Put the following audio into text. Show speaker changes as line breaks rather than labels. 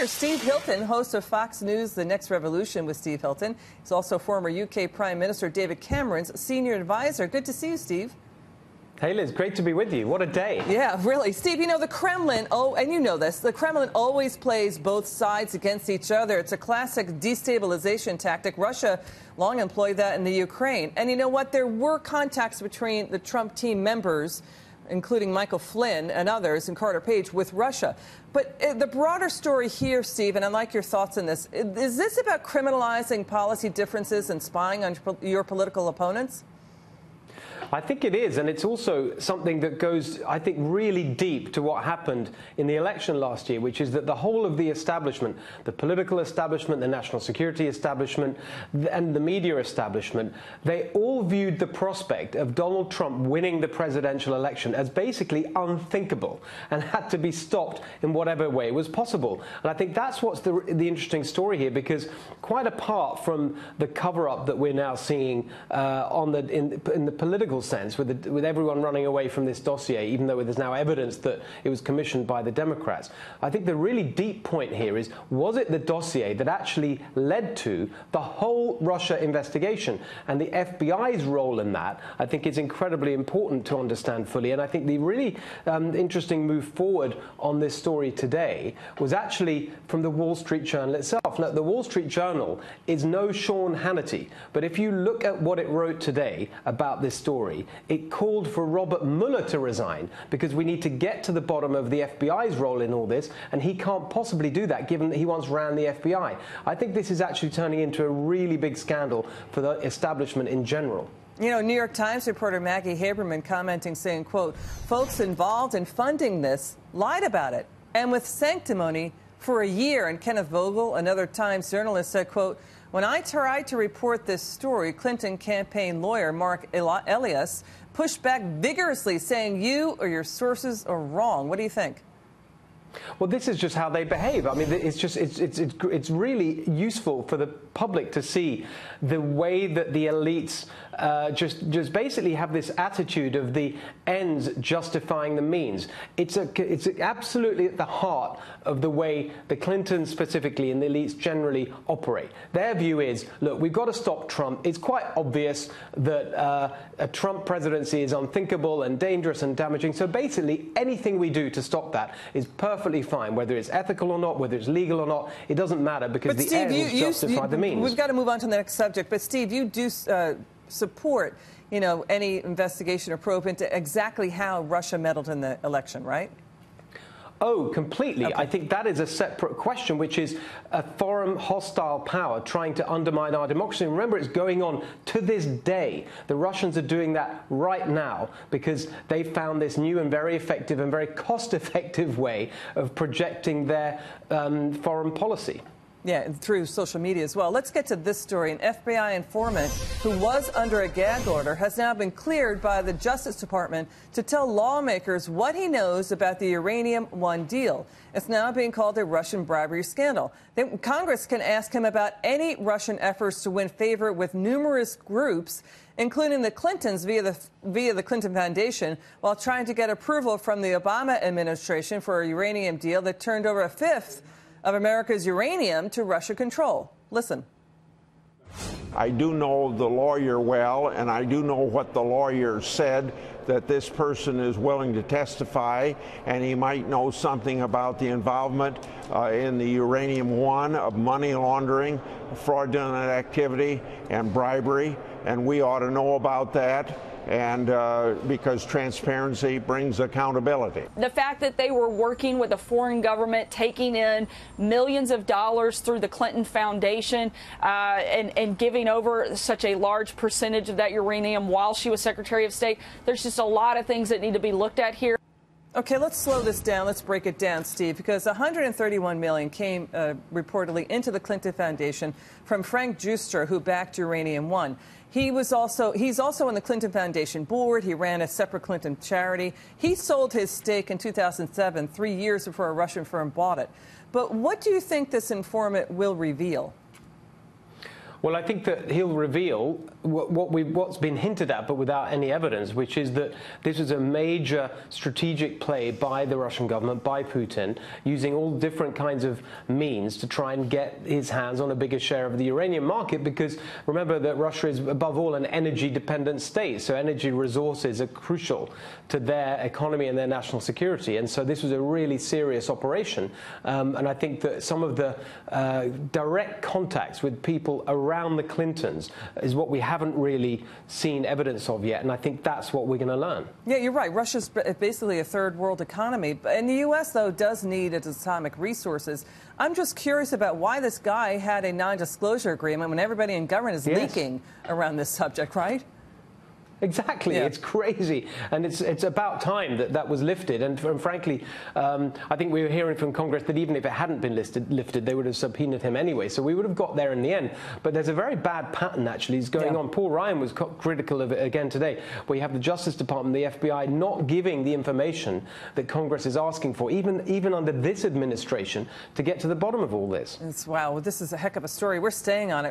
Steve Hilton, host of Fox News' The Next Revolution with Steve Hilton. He's also former UK Prime Minister David Cameron's senior advisor. Good to see you, Steve.
Hey, Liz, great to be with you. What a day.
Yeah, really. Steve, you know, the Kremlin, and you know this, the Kremlin always plays both sides against each other. It's a classic destabilization tactic. Russia long employed that in the Ukraine. And you know what? There were contacts between the Trump team members, including Michael Flynn and others, and Carter Page, with Russia. But the broader story here, Steve, and I'd like your thoughts on this, is this about criminalizing policy differences and spying on your political opponents?
I think it is, and it's also something that goes, I think, really deep to what happened in the election last year, which is that the whole of the establishment, the political establishment, the national security establishment, and the media establishment, they all viewed the prospect of Donald Trump winning the presidential election as basically unthinkable and had to be stopped in whatever way was possible. And I think that's what's the interesting story here, because quite apart from the cover-up that we're now seeing in the political sense, with everyone running away from this dossier, even though there's now evidence that it was commissioned by the Democrats. I think the really deep point here is, was it the dossier that actually led to the whole Russia investigation? And the FBI's role in that, I think, is incredibly important to understand fully. And I think the really interesting move forward on this story today was actually from the Wall Street Journal itself. Now, the Wall Street Journal is no Sean Hannity, but if you look at what it wrote today about this story, it called for Robert Mueller to resign because we need to get to the bottom of the FBI's role in all this, and he can't possibly do that given that he once ran the FBI. I think this is actually turning into a really big scandal for the establishment in general.
You know, New York Times reporter Maggie Haberman commenting, saying, quote, "Folks involved in funding this lied about it, and with sanctimony for a year." And Kenneth Vogel, another Times journalist, said, quote, "When I tried to report this story, Clinton campaign lawyer Mark Elias pushed back vigorously, saying you or your sources are wrong." What do you think?
Well, this is just how they behave. I mean, it's really useful for the public to see the way that the elites just basically have this attitude of the ends justifying the means. It's absolutely at the heart of the way the Clintons specifically and the elites generally operate. Their view is, look, we've got to stop Trump. It's quite obvious that a Trump presidency is unthinkable and dangerous and damaging. So basically, anything we do to stop that is perfectly fine, whether it's ethical or not, whether it's legal or not. It doesn't matter because the ends justify the means.
We've got to move on to the next subject. But Steve, you do support, you know, any investigation or probe into exactly how Russia meddled in the election, right?
Oh, completely.
Okay.
I think that is a separate question, which is a foreign hostile power trying to undermine our democracy. And remember, it's going on to this day. The Russians are doing that right now because they found this new and very effective and very cost-effective way of projecting their foreign policy.
Yeah, through social media as well. Let's get to this story. An FBI informant who was under a gag order has now been cleared by the Justice Department to tell lawmakers what he knows about the Uranium One deal. It's now being called a Russian bribery scandal. Congress can ask him about any Russian efforts to win favor with numerous groups, including the Clintons via the Clinton Foundation, while trying to get approval from the Obama administration for a uranium deal that turned over a fifth of America's uranium to Russia control. Listen.
I do know the lawyer well, and I do know what the lawyer said, that this person is willing to testify, and he might know something about the involvement in the Uranium One of money laundering, fraudulent activity, and bribery, and we ought to know about that. And because transparency brings accountability.
The fact that they were working with a foreign government, taking in millions of dollars through the Clinton Foundation and giving over such a large percentage of that uranium while she was Secretary of State, there's just a lot of things that need to be looked at here.
Okay, let's slow this down. Let's break it down, Steve, because $131 million came reportedly into the Clinton Foundation from Frank Giustra, who backed Uranium One. He's also on the Clinton Foundation board. He ran a separate Clinton charity. He sold his stake in 2007, 3 years before a Russian firm bought it. But what do you think this informant will reveal?
Well, I think that he'll reveal what's been hinted at, but without any evidence, which is that this was a major strategic play by the Russian government, by Putin, using all different kinds of means to try and get his hands on a bigger share of the uranium market, because remember that Russia is, above all, an energy-dependent state, so energy resources are crucial to their economy and their national security, and so this was a really serious operation, and I think that some of the direct contacts with people around the Clintons is what we haven't really seen evidence of yet, and I think that's what we're going to learn.
Yeah, you're right. Russia's basically a third world economy, and the U.S., though, does need its atomic resources. I'm just curious about why this guy had a non-disclosure agreement when everybody in government is leaking around this subject, right?
Exactly. Yeah. It's crazy. And it's about time that that was lifted. And frankly, I think we were hearing from Congress that even if it hadn't been lifted, they would have subpoenaed him anyway. So we would have got there in the end. But there's a very bad pattern, actually, is going on. Paul Ryan was critical of it again today, where you have the Justice Department, the FBI, not giving the information that Congress is asking for, even under this administration, to get to the bottom of all this.
Wow. Well, this is a heck of a story. We're staying on it.